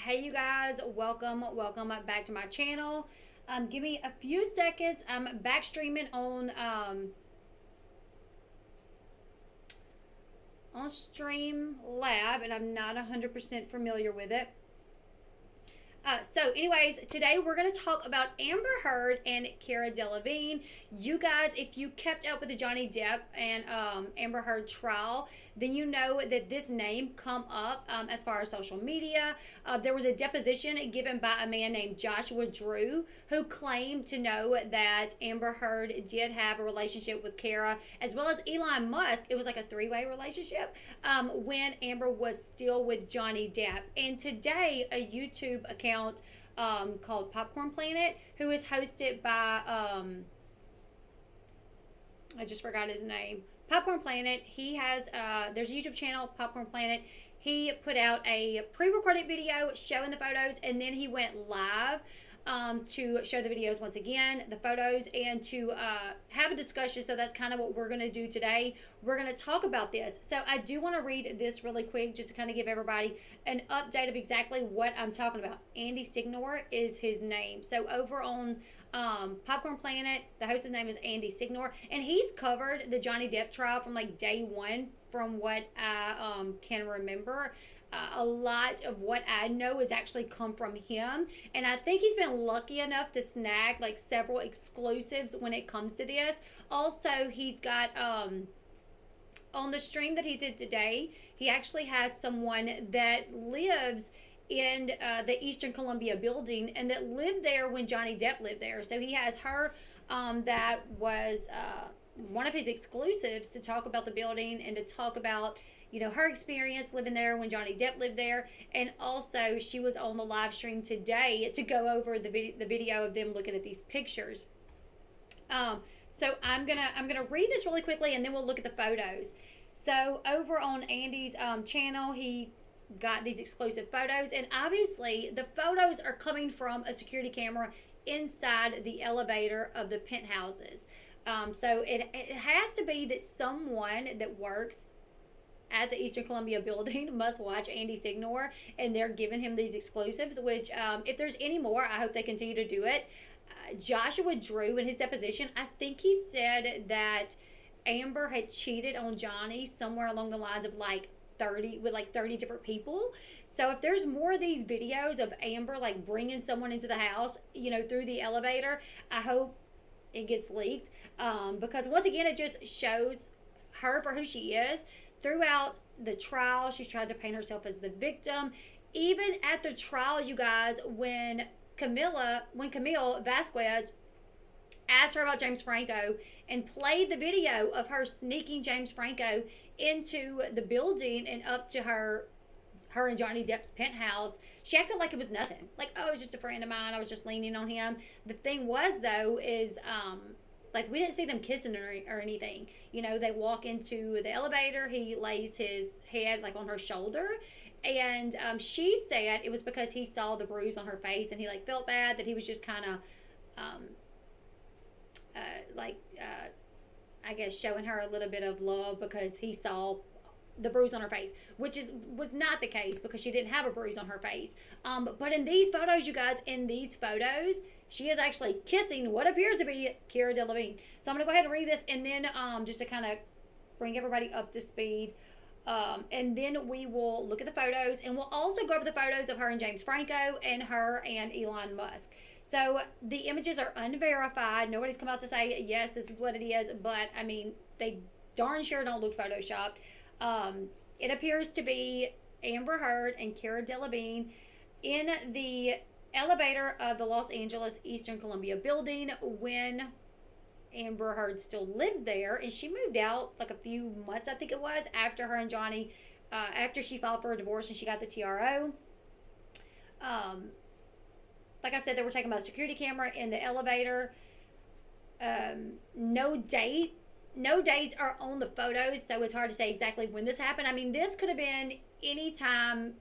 Hey you guys, welcome back to my channel. Give me a few seconds. I'm back streaming on Stream Lab, and I'm not 100% familiar with it. So anyways, today we're going to talk about Amber Heard and Cara Delevingne. You guys, if you kept up with the Johnny Depp and Amber Heard trial, then you know that this name come up as far as social media. There was a deposition given by a man named Joshua Drew who claimed to know that Amber Heard did have a relationship with Cara as well as Elon Musk. It was like a three-way relationship when Amber was still with Johnny Depp. And today, a YouTube account called Popcorn Planet, who is hosted by I just forgot his name. Popcorn Planet. He has there's a YouTube channel, Popcorn Planet. He put out a pre-recorded video showing the photos, and then he went live to show the videos once again, the photos, and to have a discussion. So that's kind of what we're going to do today. We're going to talk about this. So I do want to read this really quick just to kind of give everybody an update of exactly what I'm talking about. Andy Signor is his name. So over on Popcorn Planet, the host's name is Andy Signor, and he's covered the Johnny Depp trial from like day one, from what I can remember. A lot of what I know has actually come from him, and I think he's been lucky enough to snag like several exclusives when it comes to this. Also, he's got on the stream that he did today, he actually has someone that lives in the Eastern Columbia building and that lived there when Johnny Depp lived there. So he has her that was one of his exclusives to talk about the building and to talk about, you know, her experience living there when Johnny Depp lived there. And also she was on the live stream today to go over the video of them looking at these pictures. So I'm gonna read this really quickly, and then we'll look at the photos. So over on Andy's channel, he got these exclusive photos, and obviously the photos are coming from a security camera inside the elevator of the penthouses. So it has to be that someone that works at the Eastern Columbia building must watch Andy Signor, and they're giving him these exclusives, which if there's any more, I hope they continue to do it. Joshua Drew, in his deposition, I think he said that Amber had cheated on Johnny somewhere along the lines of like 30 different people. So if there's more of these videos of Amber like bringing someone into the house, you know, through the elevator, I hope it gets leaked, because once again, it just shows her for who she is. Throughout the trial, she's tried to paint herself as the victim. Even at the trial, you guys, when Camille Vasquez asked her about James Franco and played the video of her sneaking James Franco into the building and up to her and Johnny Depp's penthouse, she acted like it was nothing. Like, oh, it was just a friend of mine. I was just leaning on him. The thing was, though, is like, we didn't see them kissing or anything. You know, they walk into the elevator. He lays his head like on her shoulder. And she said it was because he saw the bruise on her face and he like felt bad, that he was just kind of I guess showing her a little bit of love because he saw the bruise on her face, which was not the case because she didn't have a bruise on her face. But in these photos, you guys, she is actually kissing what appears to be Cara Delevingne. So I'm going to go ahead and read this, and then just to kind of bring everybody up to speed. And then we will look at the photos, and we'll also go over the photos of her and James Franco and her and Elon Musk. So the images are unverified. Nobody's come out to say, yes, this is what it is. But, I mean, they darn sure don't look photoshopped. It appears to be Amber Heard and Cara Delevingne in the elevator of the Los Angeles Eastern Columbia building when Amber Heard still lived there, and she moved out like a few months, I think it was, after her and Johnny, after she filed for a divorce and she got the TRO. Like I said, they were talking about a security camera in the elevator. No dates are on the photos, so it's hard to say exactly when this happened. I mean, this could have been any time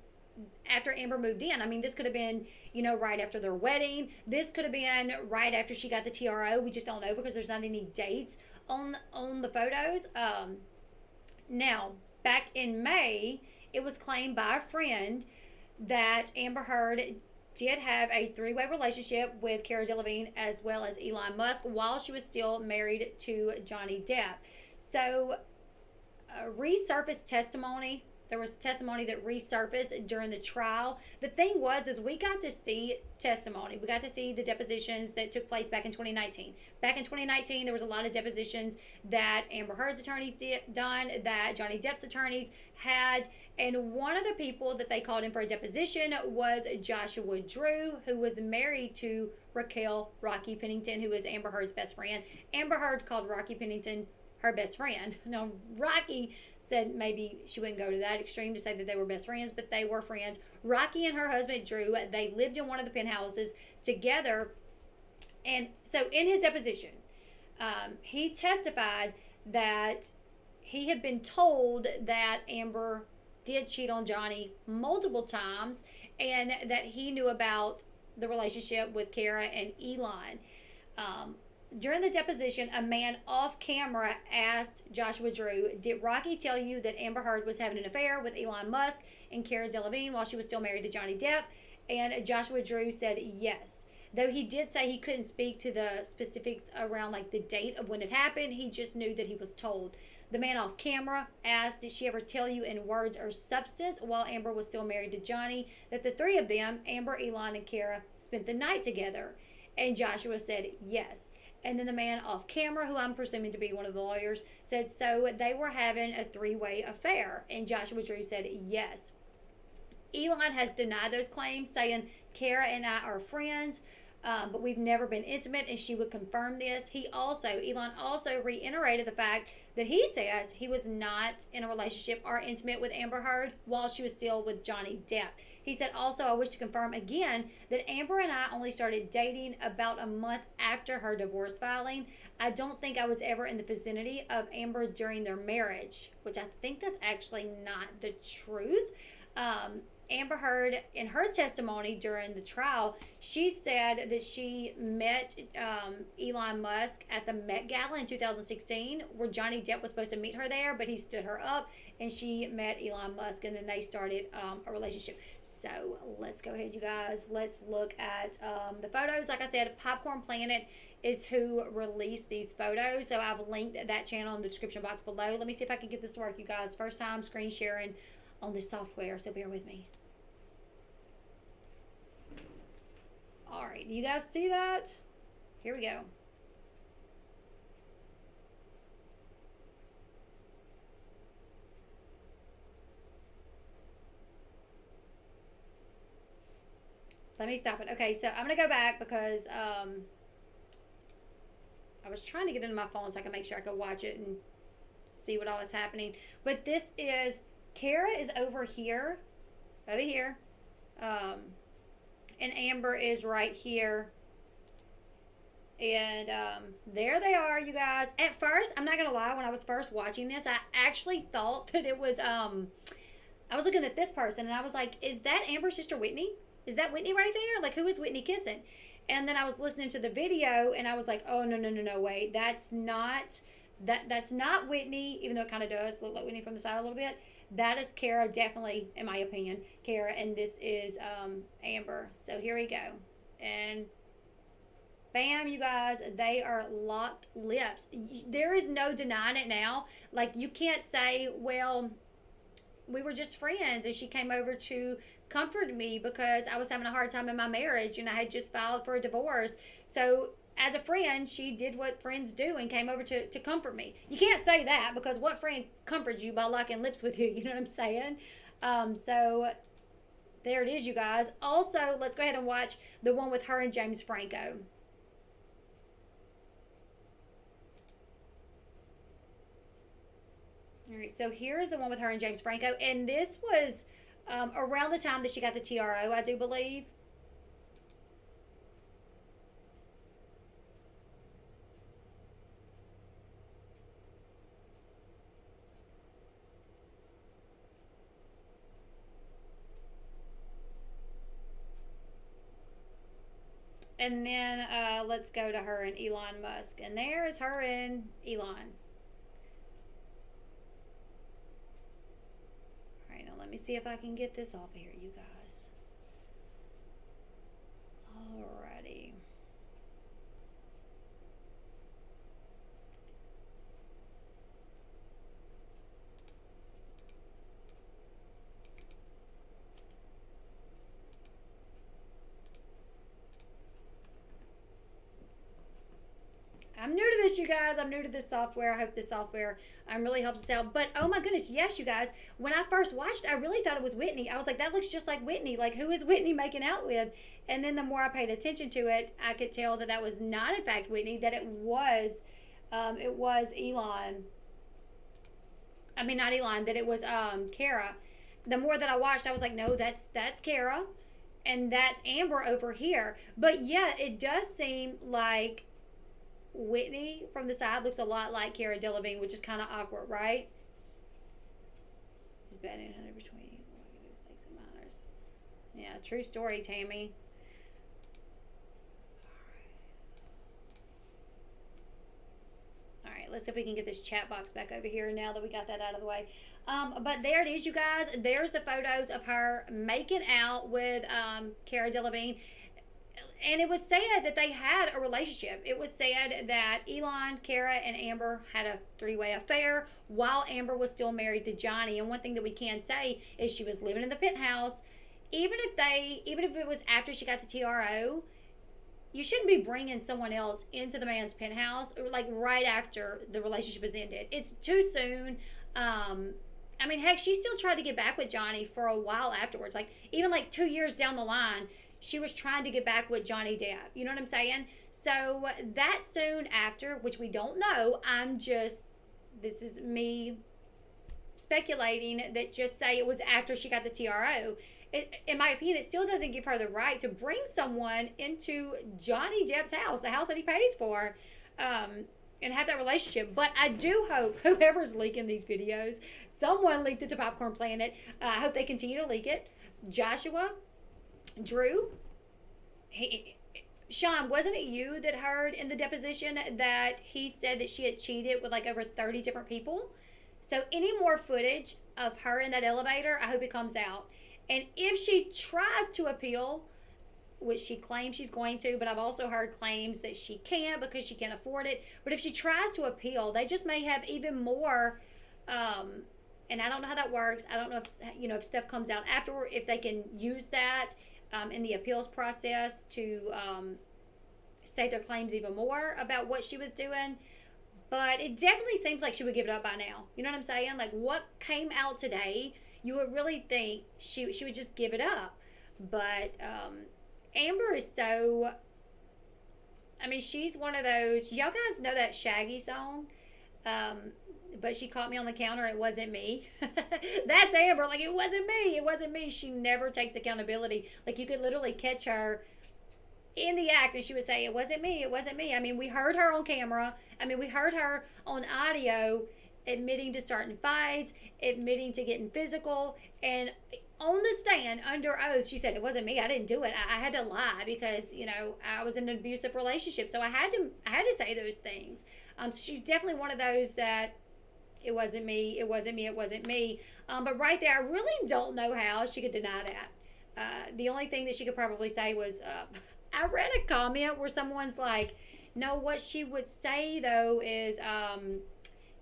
after Amber moved in. I mean, this could have been, you know, right after their wedding. This could have been right after she got the TRO. We just don't know because there's not any dates on the photos. Now, back in May, it was claimed by a friend that Amber Heard did have a three-way relationship with Cara Delevingne as well as Elon Musk while she was still married to Johnny Depp. So, resurfaced testimony. There was testimony that resurfaced during the trial. The thing was, is we got to see testimony. We got to see the depositions that took place back in 2019. Back in 2019, there was a lot of depositions that Amber Heard's attorneys done, that Johnny Depp's attorneys had, and one of the people that they called in for a deposition was Joshua Drew, who was married to Raquel Rocky Pennington, who is Amber Heard's best friend. Amber Heard called Rocky Pennington her best friend. Now, Rocky said maybe she wouldn't go to that extreme to say that they were best friends, but they were friends. Rocky and her husband, Drew, they lived in one of the penthouses together. And so in his deposition, he testified that he had been told that Amber did cheat on Johnny multiple times and that he knew about the relationship with Cara and Elon. During the deposition, a man off camera asked Joshua Drew, did Rocky tell you that Amber Heard was having an affair with Elon Musk and Cara Delevingne while she was still married to Johnny Depp? And Joshua Drew said yes. Though he did say he couldn't speak to the specifics around like the date of when it happened, he just knew that he was told. The man off camera asked, did she ever tell you in words or substance while Amber was still married to Johnny that the three of them, Amber, Elon, and Cara, spent the night together? And Joshua said yes. And then the man off camera, who I'm presuming to be one of the lawyers, said so they were having a three-way affair. And Joshua Drew said yes. Elon has denied those claims, saying Cara and I are friends, but we've never been intimate, and she would confirm this. Elon also reiterated the fact that he says he was not in a relationship or intimate with Amber Heard while she was still with Johnny Depp. He said also, I wish to confirm again that Amber and I only started dating about a month after her divorce filing. I don't think I was ever in the vicinity of Amber during their marriage, which I think that's actually not the truth. Amber Heard, in her testimony during the trial, she said that she met Elon Musk at the Met Gala in 2016, where Johnny Depp was supposed to meet her there, but he stood her up, and she met Elon Musk, and then they started a relationship. So let's go ahead, you guys. Let's look at the photos. Like I said, Popcorn Planet is who released these photos, so I've linked that channel in the description box below. Let me see if I can get this to work, you guys. First time screen sharing on this software, so bear with me. All right, you guys see that? Here we go. Let me stop it. Okay, so I'm gonna go back because I was trying to get into my phone so I can make sure I could watch it and see what all is happening. But this is, Cara is over here, and Amber is right here. And there they are, you guys. At first, I'm not gonna lie, when I was first watching this, I actually thought that it was I was looking at this person and I was like, is that Amber's sister Whitney? Is that Whitney right there? Like, who is Whitney kissing? And then I was listening to the video and I was like, oh, no, wait, that's not Whitney, even though it kind of does look like Whitney from the side a little bit. That is Cara, definitely, in my opinion, Cara, and this is Amber. So here we go. And bam, you guys, they are locked lips. There is no denying it now. Like, you can't say, well, we were just friends and she came over to comfort me because I was having a hard time in my marriage and I had just filed for a divorce. So as a friend, she did what friends do and came over to comfort me. You can't say that, because what friend comforts you by locking lips with you? You know what I'm saying? So there it is, you guys. Also, let's go ahead and watch the one with her and James Franco. All right, so here's the one with her and James Franco, and this was around the time that she got the TRO, I do believe. And then let's go to her and Elon Musk, and there is her and Elon. me see if I can get this off of here, you guys. Alrighty. I'm new to this, you guys. I'm new to this software. I hope this software really helps us out. But oh my goodness, yes, you guys. When I first watched, I really thought it was Whitney. I was like, that looks just like Whitney. Like, who is Whitney making out with? And then the more I paid attention to it, I could tell that that was not, in fact, Whitney. That it was Elon. I mean, not Elon. That it was Cara. The more that I watched, I was like, no, that's Cara, and that's Amber over here. But yeah, it does seem like Whitney from the side looks a lot like Cara Delevingne, which is kind of awkward, right? He's betting 100 between likes and minors. Yeah, true story, Tammy. All right, let's see if we can get this chat box back over here now that we got that out of the way. But there it is, you guys. There's the photos of her making out with Cara Delevingne. And it was said that they had a relationship. It was said that Elon, Cara, and Amber had a three-way affair while Amber was still married to Johnny. And one thing that we can say is she was living in the penthouse. Even if it was after she got the TRO, you shouldn't be bringing someone else into the man's penthouse like right after the relationship has ended. It's too soon. I mean, heck, she still tried to get back with Johnny for a while afterwards. Like, even like 2 years down the line, she was trying to get back with Johnny Depp. You know what I'm saying? So that soon after, which we don't know, this is me speculating that just say it was after she got the TRO. In my opinion, it still doesn't give her the right to bring someone into Johnny Depp's house, the house that he pays for, and have that relationship. But I do hope whoever's leaking these videos, someone leaked it to Popcorn Planet. I hope they continue to leak it. Joshua, Drew, Sean, wasn't it you that heard in the deposition that he said that she had cheated with like over 30 different people? So any more footage of her in that elevator, I hope it comes out. And if she tries to appeal, which she claims she's going to, but I've also heard claims that she can't because she can't afford it. But if she tries to appeal, they just may have even more, and I don't know how that works. I don't know if stuff comes out afterward, if they can use that in the appeals process to state their claims even more about what she was doing. But it definitely seems like she would give it up by now. You know what I'm saying? Like, what came out today, you would really think she would just give it up. But Amber is so, I mean, she's one of those, y'all guys know that Shaggy song? But she caught me on the counter, it wasn't me. That's Amber. Like, it wasn't me. She never takes accountability. Like, you could literally catch her in the act and she would say, it wasn't me. I mean, we heard her on camera. I mean, we heard her on audio admitting to starting fights, admitting to getting physical, and on the stand under oath she said, it wasn't me, I didn't do it. I had to lie because I was in an abusive relationship, so I had to say those things. So she's definitely one of those that it wasn't me. But right there, I really don't know how she could deny that. The only thing that she could probably say was, I read a comment where someone's like, no, what she would say though is,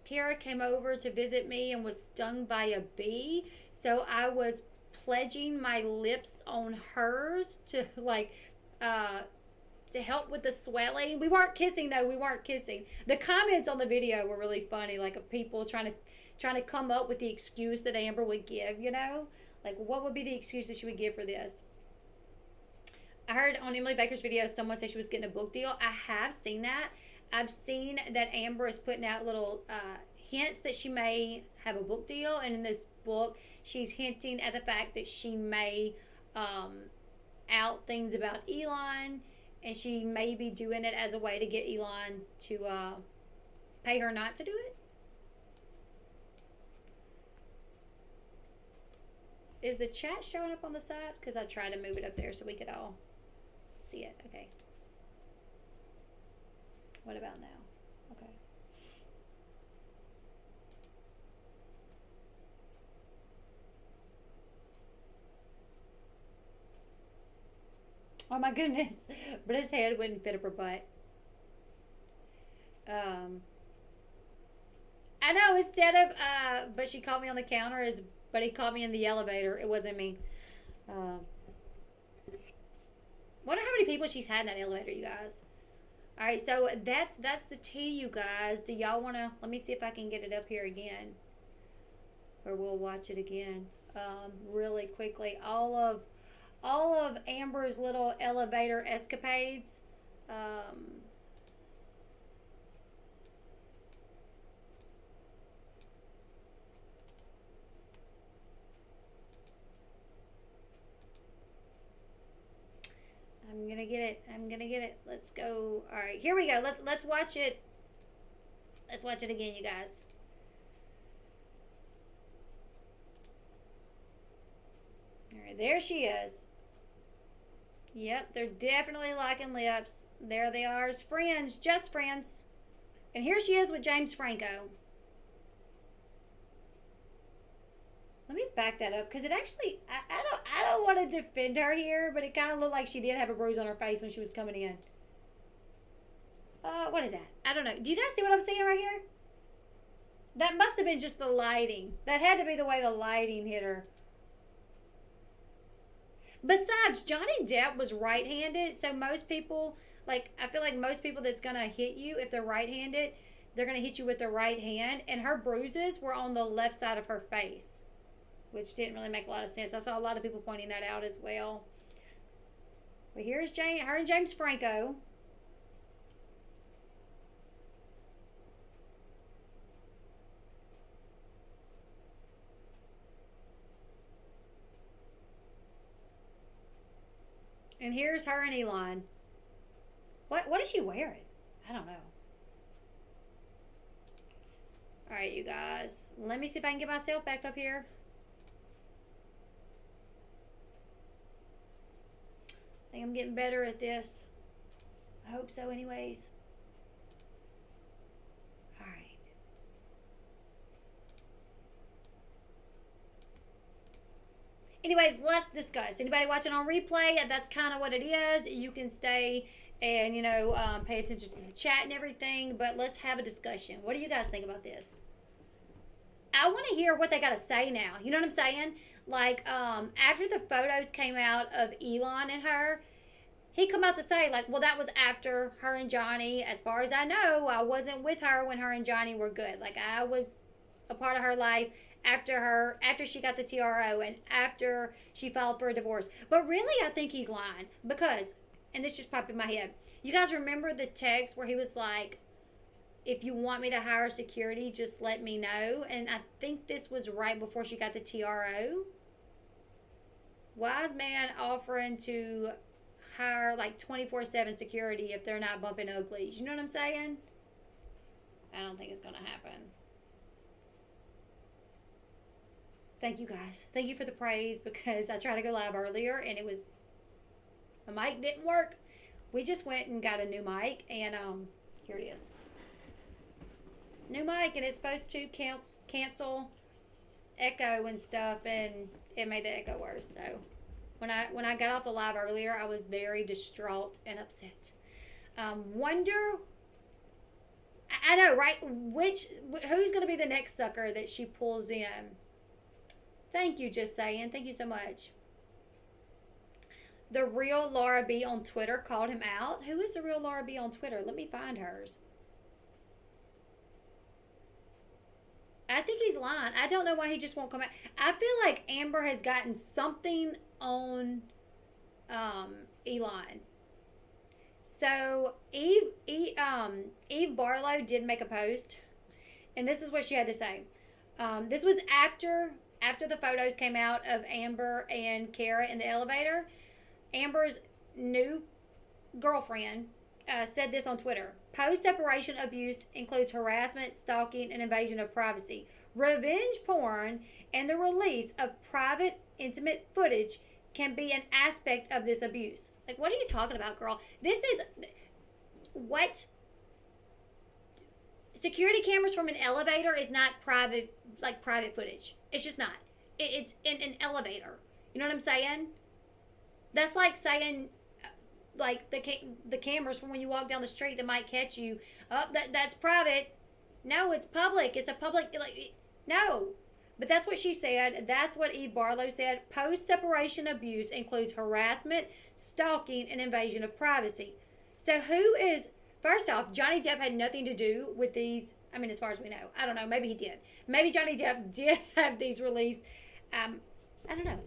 Cara came over to visit me and was stung by a bee, so I was pledging my lips on hers to to help with the swelling. We weren't kissing though. The comments on the video were really funny, like of people trying to come up with the excuse that Amber would give. Like what would be the excuse that she would give for this? I heard on Emily Baker's video someone say she was getting a book deal. I have seen that. I've seen that Amber is putting out little hints that she may have a book deal, and in this book she's hinting at the fact that she may out things about Elon, and she may be doing it as a way to get Elon to pay her not to do it. Is the chat showing up on the side? Because I tried to move it up there so we could all see it. Okay. What about now? Okay. Oh my goodness. But his head wouldn't fit up her butt. Um, I know, instead of, but she caught me on the counter, but he caught me in the elevator. It wasn't me. Um, wonder how many people she's had in that elevator, you guys. All right, so that's the tea, you guys. Do y'all want to, let me see if I can get it up here again. Or we'll watch it again really quickly. All of Amber's little elevator escapades. I'm gonna get it. I'm gonna get it. Let's go. All right, here we go. Let's watch it. Let's watch it again, you guys. All right, there she is. Yep, they're definitely locking lips. There they are as friends, just friends. And here she is with James Franco. Let me back that up because it actually, I don't want to defend her here, but it kind of looked like she did have a bruise on her face when she was coming in. What is that? I don't know. Do you guys see what I'm seeing right here? That must have been just the lighting. That had to be the way the lighting hit her. Besides, Johnny Depp was right-handed, so most people, like, I feel like most people that's going to hit you, if they're right-handed, they're going to hit you with their right hand, and her bruises were on the left side of her face, which didn't really make a lot of sense. I saw a lot of people pointing that out as well. But here's her and James Franco. And here's her and Elon. What is she wearing? I don't know. Alright, you guys. Let me see if I can get myself back up here. I think I'm getting better at this. I hope so anyways. Alright. Anyways, let's discuss. Anybody watching on replay, that's kind of what it is. You can stay and, pay attention to the chat and everything, but let's have a discussion. What do you guys think about this? I want to hear what they got to say now. You know what I'm saying? Like, after the photos came out of Elon and her, he come out to say, like, well, that was after her and Johnny. As far as I know, I wasn't with her when her and Johnny were good. Like, I was a part of her life after she got the TRO and after she filed for a divorce. But really, I think he's lying because, and this just popped in my head, you guys remember the text where he was like, if you want me to hire security, just let me know. And I think this was right before she got the TRO. Wise man offering to hire like 24/7 security if they're not bumping uglies. You know what I'm saying? I don't think it's going to happen. Thank you guys. Thank you for the praise because I tried to go live earlier and my mic didn't work. We just went and got a new mic and here it is. New mic, and it's supposed to cancel echo and stuff, and it made the echo worse. So when I got off the live earlier, I was very distraught and upset. Wonder, I know, right? Who's going to be the next sucker that she pulls in? Thank you, just saying. Thank you so much. The real Laura B on Twitter called him out. Who is the real Laura B on Twitter? Let me find hers. I think he's lying. I don't know why he just won't come out. I feel like Amber has gotten something on Elon. So Eve Barlow did make a post, and this is what she had to say. This was after the photos came out of Amber and Cara in the elevator. Amber's new girlfriend said this on Twitter. Post-separation abuse includes harassment, stalking, and invasion of privacy. Revenge porn and the release of private, intimate footage can be an aspect of this abuse. Like, what are you talking about, girl? This is... What? Security cameras from an elevator is not private footage. It's just not. It's in an elevator. You know what I'm saying? That's like saying like the cameras from when you walk down the street that might catch you. Oh, that's private. No, it's public. It's a public, like, no. But that's what she said. That's what Eve Barlow said. Post separation abuse includes harassment, stalking, and invasion of privacy. So who is, first off, Johnny Depp had nothing to do with these. I mean, as far as we know. I don't know. Maybe he did. Maybe Johnny Depp did have these released. I don't know.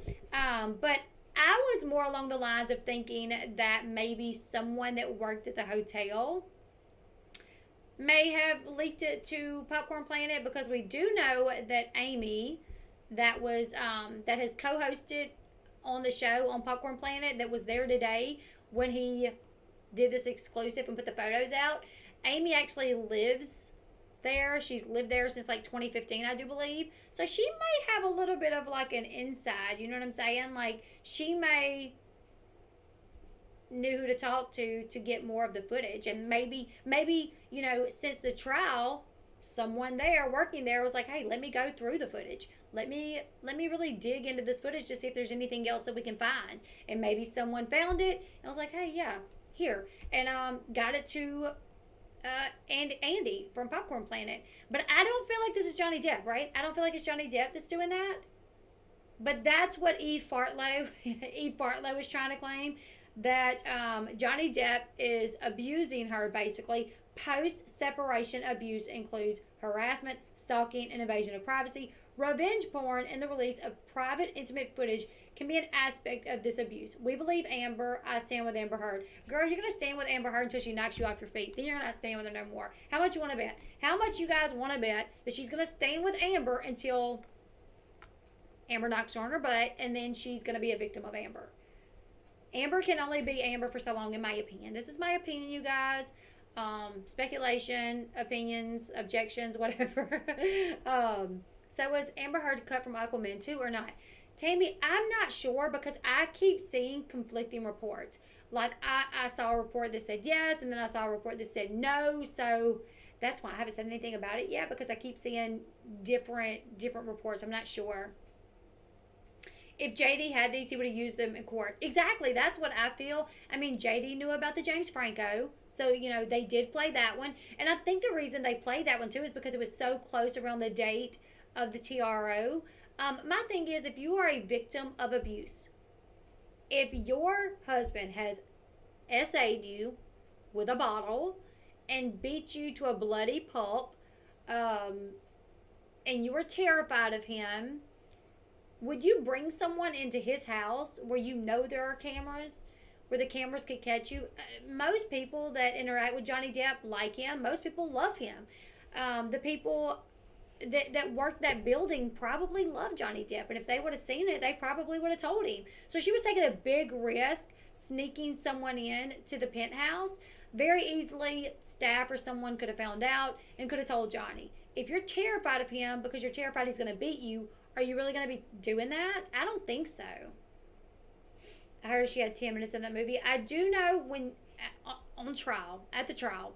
But I was more along the lines of thinking that maybe someone that worked at the hotel may have leaked it to Popcorn Planet, because we do know that Amy, that was that has co-hosted on the show on Popcorn Planet, that was there today when he did this exclusive and put the photos out. Amy actually lives there. She's lived there since like 2015, I do believe. So she may have a little bit of like an inside, you know what I'm saying? Like she may knew who to talk to get more of the footage, and maybe you know, since the trial, someone there working there was like, hey, let me go through the footage, let me really dig into this footage to see if there's anything else that we can find. And maybe someone found it and was like, hey, yeah, here, and got it to and Andy from Popcorn Planet. But I don't feel like this is Johnny Depp, right? I don't feel like it's Johnny Depp that's doing that. But that's what Eve Fartlow is trying to claim, that Johnny Depp is abusing her, basically. Post-separation abuse includes harassment, stalking, and invasion of privacy. Revenge porn and the release of private, intimate footage can be an aspect of this abuse. We believe Amber. I stand with Amber Heard. Girl, you're going to stand with Amber Heard until she knocks you off your feet. Then you're not staying with her no more. How much you want to bet? How much you guys want to bet that she's going to stand with Amber until Amber knocks her on her butt, and then she's going to be a victim of Amber? Amber can only be Amber for so long, in my opinion. This is my opinion, you guys. Speculation, opinions, objections, whatever. So was Amber Heard cut from Aquaman 2 or not? Tammy, I'm not sure, because I keep seeing conflicting reports. Like, I saw a report that said yes, and then I saw a report that said no. So that's why I haven't said anything about it yet, because I keep seeing different reports. I'm not sure. If JD had these, he would have used them in court. Exactly. That's what I feel. I mean, JD knew about the James Franco. So, you know, they did play that one. And I think the reason they played that one, too, is because it was so close around the date of the TRO. My thing is, if you are a victim of abuse, if your husband has SA'd you with a bottle and beat you to a bloody pulp, and you were terrified of him, would you bring someone into his house where you know there are cameras, where the cameras could catch you? Most people that interact with Johnny Depp like him. Most people love him. The people that worked that building probably love Johnny Depp. And if they would have seen it, they probably would have told him. So she was taking a big risk sneaking someone in to the penthouse. Very easily, staff or someone could have found out and could have told Johnny. If you're terrified of him because you're terrified he's going to beat you, are you really going to be doing that? I don't think so. I heard she had 10 minutes in that movie. I do know when at the trial,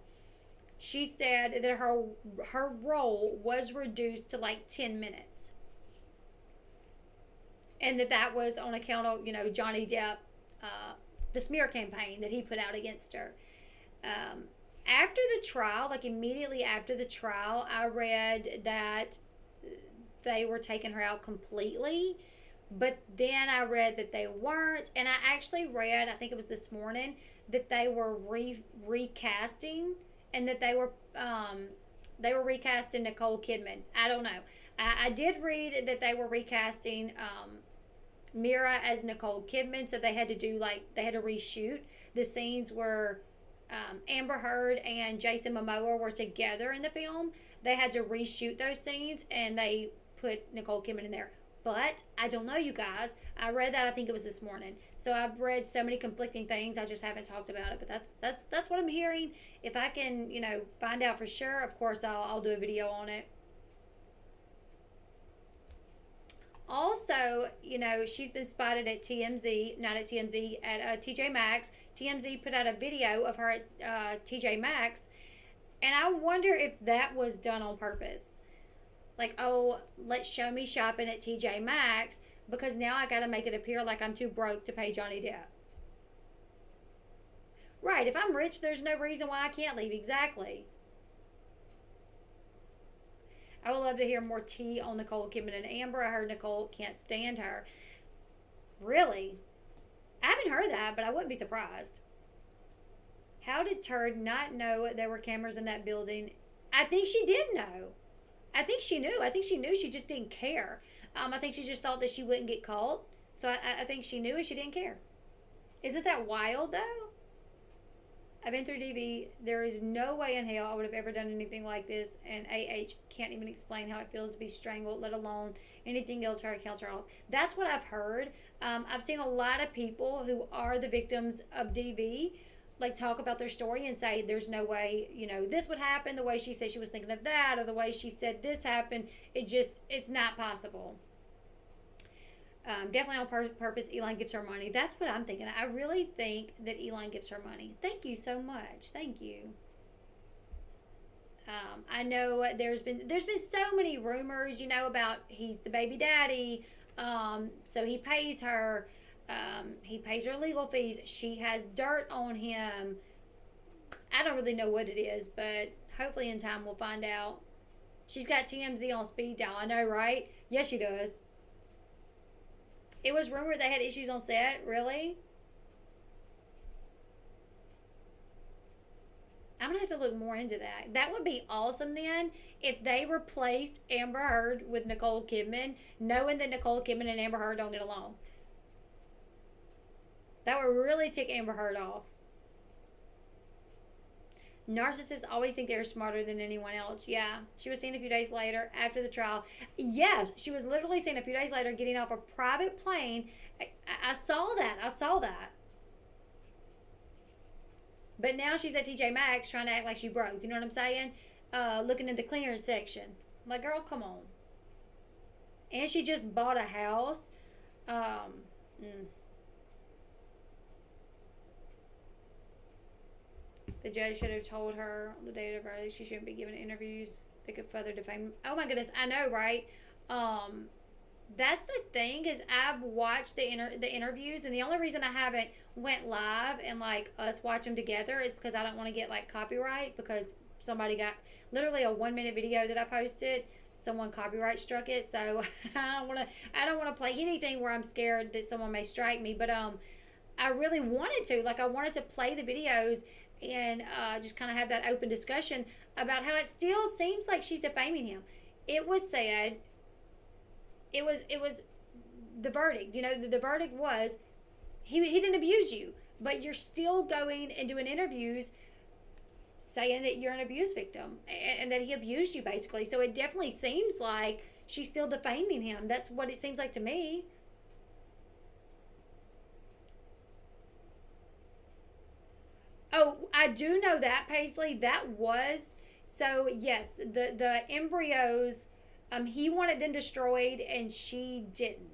she said that her role was reduced to like 10 minutes. And that was on account of, you know, Johnny Depp, the smear campaign that he put out against her. After the trial, like immediately after the trial, I read that they were taking her out completely, but then I read that they weren't, and I actually read, I think it was this morning, that they were recasting, and that they were recasting Nicole Kidman. I don't know. I did read that they were recasting Mira as Nicole Kidman, so they had to reshoot the scenes where Amber Heard and Jason Momoa were together in the film. They had to reshoot those scenes, and they put Nicole Kidman in there. But I don't know, you guys. I read that, I think it was this morning. So I've read so many conflicting things, I just haven't talked about it. But that's what I'm hearing. If I can, you know, find out for sure, of course I'll do a video on it. Also, you know, she's been spotted at TMZ, not at TMZ, at TJ Maxx. TMZ put out a video of her at TJ Maxx, and I wonder if that was done on purpose. Like, oh, let's show me shopping at TJ Maxx, because now I got to make it appear like I'm too broke to pay Johnny Depp. Right. If I'm rich, there's no reason why I can't leave. Exactly. I would love to hear more tea on Nicole Kidman and Amber. I heard Nicole can't stand her. Really? I haven't heard that, but I wouldn't be surprised. How did Turd not know there were cameras in that building? I think she did know. I think she knew. I think she knew. She just didn't care. I think she just thought that she wouldn't get caught. So I think she knew and she didn't care. Isn't that wild, though? I've been through DV. There is no way in hell I would have ever done anything like this. And AH can't even explain how it feels to be strangled, let alone anything else her accounts are off. That's what I've heard. I've seen a lot of people who are the victims of DV like talk about their story and say there's no way, this would happen the way she said she was thinking of that, or the way she said this happened. It's not possible. Definitely on purpose, Elon gives her money. That's what I'm thinking. I really think that Elon gives her money. Thank you so much. Thank you. I know there's been so many rumors, about he's the baby daddy. So he pays her. He pays her legal fees. She has dirt on him. I don't really know what it is, but hopefully in time we'll find out. She's got TMZ on speed dial. I know, right? Yes, she does. It was rumored they had issues on set. Really? I'm going to have to look more into that. That would be awesome then if they replaced Amber Heard with Nicole Kidman, knowing that Nicole Kidman and Amber Heard don't get along. That would really tick Amber Heard off. Narcissists always think they're smarter than anyone else. Yeah. She was seen a few days later after the trial. Yes, she was literally seen a few days later getting off a private plane. I saw that. But now she's at TJ Maxx trying to act like she broke. You know what I'm saying? Looking in the clearance section. I'm like, girl, come on. And she just bought a house. The judge should have told her on the day of her verdict she shouldn't be given interviews that could further defame. Oh my goodness, I know, right? That's the thing is I've watched the interviews, and the only reason I haven't went live and like us watch them together is because I don't want to get like copyright, because somebody got literally a 1-minute video that I posted. Someone copyright struck it, so I don't want to play anything where I'm scared that someone may strike me. But I really wanted to, I wanted to play the videos and just kind of have that open discussion about how it still seems like she's defaming him. It was said, it was the verdict. The verdict was he didn't abuse you, but you're still going and doing interviews saying that you're an abuse victim and that he abused you, basically. So it definitely seems like she's still defaming him. That's what it seems like to me. Oh, I do know that, Paisley. That was so. Yes, the embryos. He wanted them destroyed, and she didn't.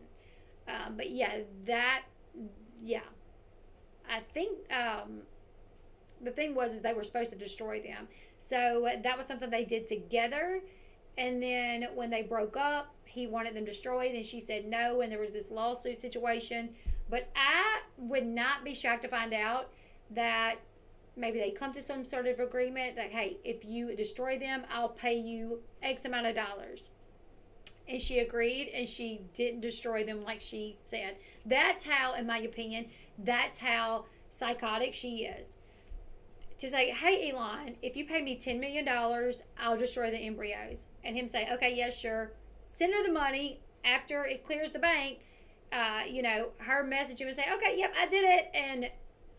But yeah, that. Yeah, I think the thing was is they were supposed to destroy them. So that was something they did together. And then when they broke up, he wanted them destroyed, and she said no. And there was this lawsuit situation. But I would not be shocked to find out that maybe they come to some sort of agreement that, hey, if you destroy them, I'll pay you X amount of dollars. And she agreed, and she didn't destroy them like she said. That's how, in my opinion, that's how psychotic she is. To say, hey, Elon, if you pay me $10 million, I'll destroy the embryos. And him say, okay, yeah, sure. Send her the money after it clears the bank. Her message him and say, okay, yep, I did it. And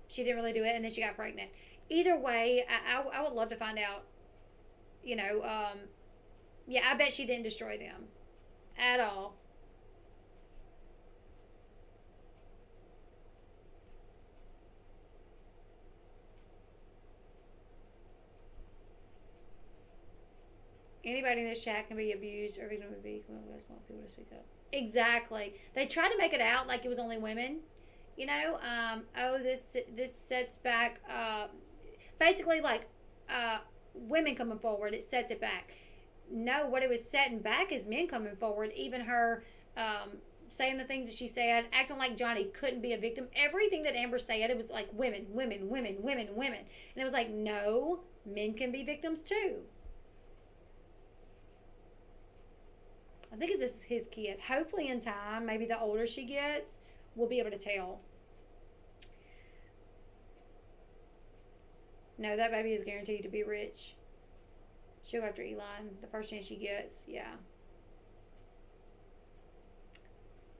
she didn't really do it, and then she got pregnant. Either way, I would love to find out. Yeah, I bet she didn't destroy them at all. Anybody in this chat can be abused or victim of abuse. I just want people to speak up. Exactly. They tried to make it out like it was only women. This sets back, basically women coming forward, it sets it back. No, what it was setting back is men coming forward. Even her, saying the things that she said, acting like Johnny couldn't be a victim. Everything that Amber said, it was like women, women, women, women, women. And it was like, no, men can be victims too. I think it's his kid. Hopefully in time, maybe the older she gets, we'll be able to tell. No, that baby is guaranteed to be rich. She'll go after Elon the first chance she gets. Yeah.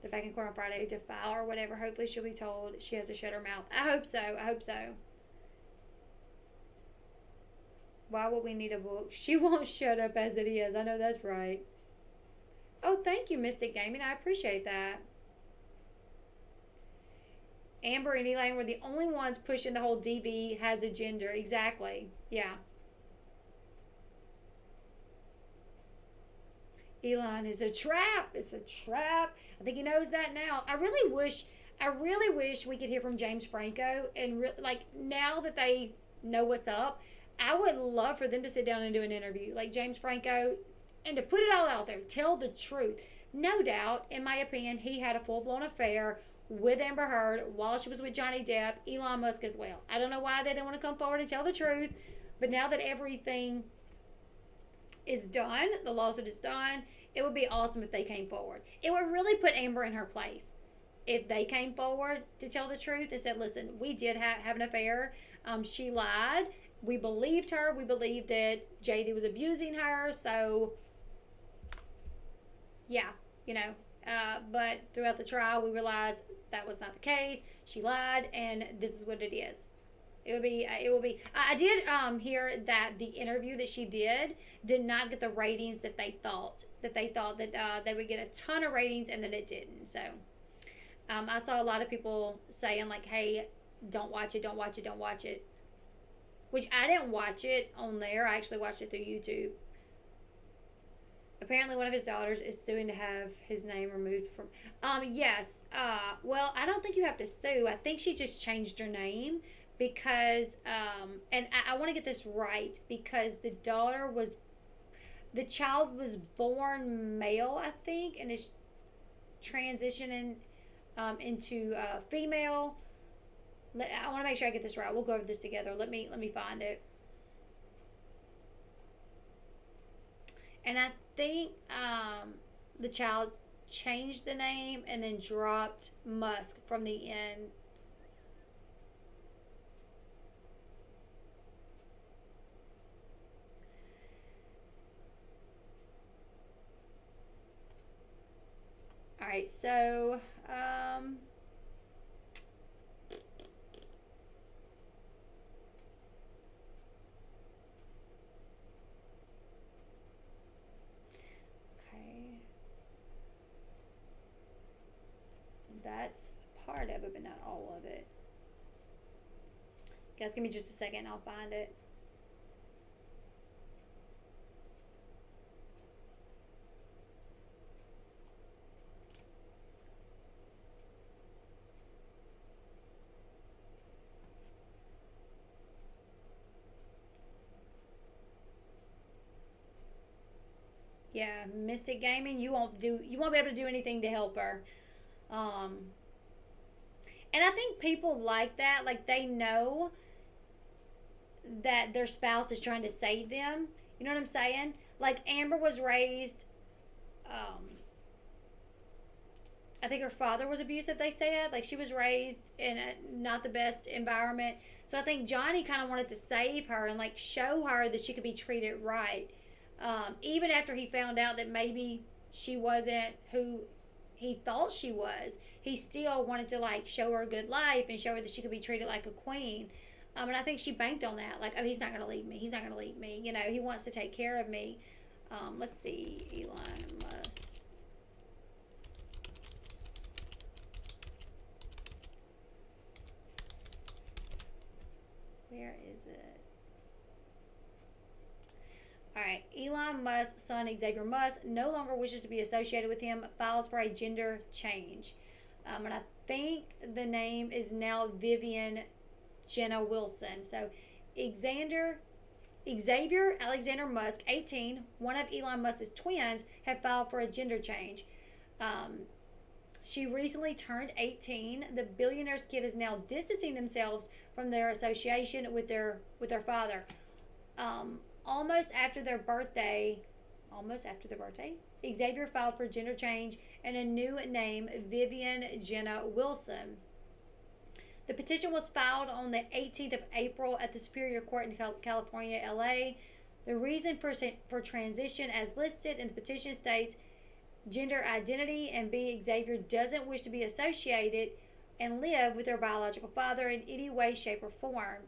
They're back in court on Friday to file or whatever. Hopefully she'll be told she has to shut her mouth. I hope so. I hope so. Why would we need a book? She won't shut up as it is. I know that's right. Oh, thank you, Mystic Gaming. I appreciate that. Amber and Elaine were the only ones pushing the whole DB has a gender. Exactly. Yeah. Elon is a trap. It's a trap. I think he knows that now. I really wish we could hear from James Franco and like now that they know what's up, I would love for them to sit down and do an interview like James Franco and to put it all out there, tell the truth. No doubt, in my opinion, he had a full-blown affair with Amber Heard while she was with Johnny Depp, Elon Musk as well. I don't know why they didn't want to come forward and tell the truth, but now that everything is done, the lawsuit is done, it would be awesome if they came forward. It would really put Amber in her place if they came forward to tell the truth and said, listen, we did have an affair. She lied. We believed her. We believed that JD was abusing her. So, yeah, you know. But throughout the trial, we realized that was not the case. She lied, and this is what it is. It will be. I did hear that the interview that she did not get the ratings that they thought. That they would get a ton of ratings, and then it didn't. So, I saw a lot of people saying like, "Hey, don't watch it, don't watch it, don't watch it." Which I didn't watch it on there. I actually watched it through YouTube. Apparently, one of his daughters is suing to have his name removed from. Yes. Well, I don't think you have to sue. I think she just changed her name because, and I want to get this right because the child was born male, I think, and is transitioning into female. I want to make sure I get this right. We'll go over this together. Let me find it. And I think the child changed the name and then dropped Musk from the end. All right, so that's part of it, but not all of it. Guys, give me just a second. I'll find it. Yeah, Mystic Gaming, you won't be able to do anything to help her. And I think people like that, like they know that their spouse is trying to save them. You know what I'm saying? Like Amber was raised, I think her father was abusive, they said. Like she was raised in not the best environment. So I think Johnny kind of wanted to save her and like show her that she could be treated right. Even after he found out that maybe she wasn't who he thought she was, he still wanted to like show her a good life and show her that she could be treated like a queen. And I think she banked on that. Like, oh, he's not going to leave me. He's not going to leave me. You know, he wants to take care of me. Let's see. Elon Musk. Where is it? All right. Elon Musk's son, Xavier Musk, no longer wishes to be associated with him, files for a gender change. And I think the name is now Vivian Jenna Wilson. So Xavier Alexander Musk, 18, one of Elon Musk's twins, have filed for a gender change. She recently turned 18. The billionaire's kid is now distancing themselves from their association with their father. Almost after their birthday, Xavier filed for gender change and a new name, Vivian Jenna Wilson. The petition was filed on the 18th of April at the Superior Court in California, LA. The reason for transition, as listed in the petition, states gender identity, and B, Xavier doesn't wish to be associated and live with their biological father in any way, shape, or form.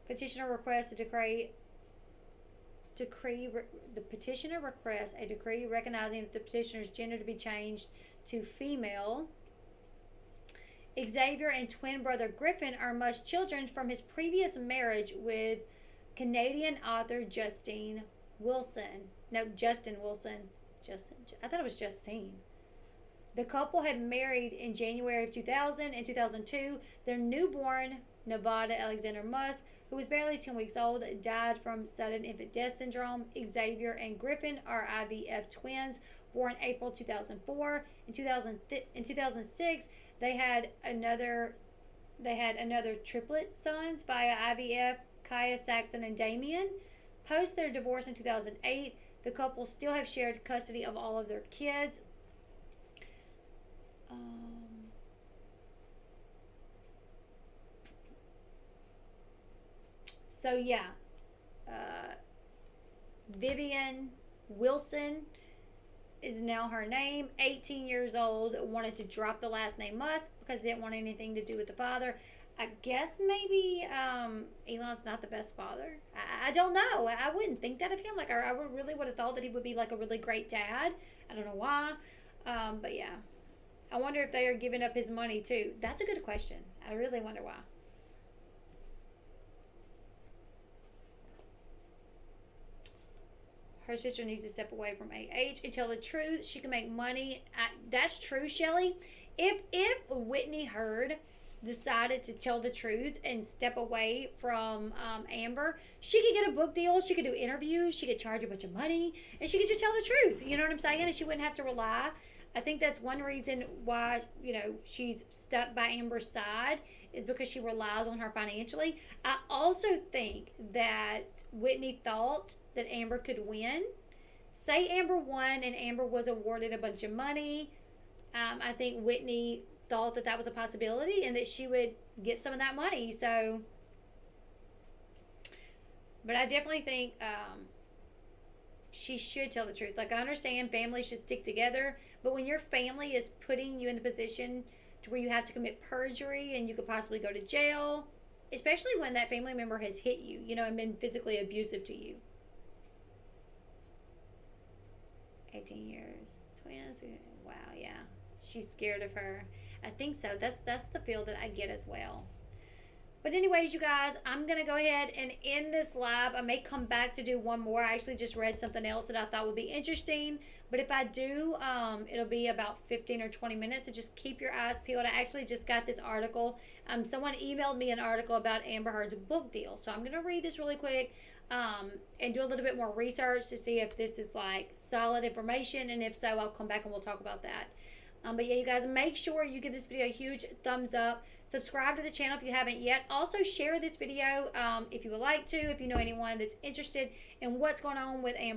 Petitioner requests a decree. The petitioner requests a decree recognizing that the petitioner's gender to be changed to female. Xavier and twin brother Griffin are Musk's children from his previous marriage with Canadian author Justin Wilson. No, Justin Wilson. I thought it was Justine. The couple had married in January of 2000 and 2002. Their newborn, Nevada Alexander Musk, who was barely 10 weeks old, died from sudden infant death syndrome. Xavier and Griffin are IVF twins, born April 2004. In 2006, they had another triplet sons via IVF, Kaya, Saxon, and Damien. Post their divorce in 2008, the couple still have shared custody of all of their kids. So yeah, Vivian Wilson is now her name. 18 years old, wanted to drop the last name Musk because they didn't want anything to do with the father. I guess maybe Elon's not the best father. I don't know. I wouldn't think that of him. Like I really would have thought that he would be like a really great dad. I don't know why, but yeah. I wonder if they are giving up his money too. That's a good question. I really wonder why. Her sister needs to step away from AH and tell the truth. She can make money. That's true, Shelly. If Whitney Heard decided to tell the truth and step away from Amber, she could get a book deal. She could do interviews. She could charge a bunch of money. And she could just tell the truth. You know what I'm saying? And she wouldn't have to rely. I think that's one reason why, she's stuck by Amber's side is because she relies on her financially. I also think that Whitney thought that Amber could win. Say Amber won and Amber was awarded a bunch of money. I think Whitney thought that was a possibility and that she would get some of that money. So, but I definitely think she should tell the truth. Like, I understand families should stick together, but when your family is putting you in the position to where you have to commit perjury and you could possibly go to jail, especially when that family member has hit you, and been physically abusive to you. 18 years. Twins. Wow, yeah. She's scared of her. I think so. That's the feel that I get as well. But anyways, you guys, I'm going to go ahead and end this live. I may come back to do one more. I actually just read something else that I thought would be interesting. But if I do, it'll be about 15 or 20 minutes. So just keep your eyes peeled. I actually just got this article. Someone emailed me an article about Amber Heard's book deal. So I'm going to read this really quick and do a little bit more research to see if this is like solid information. And if so, I'll come back and we'll talk about that. But yeah, you guys, make sure you give this video a huge thumbs up. Subscribe to the channel if you haven't yet. Also, share this video if you would like to, if you know anyone that's interested in what's going on with Amber.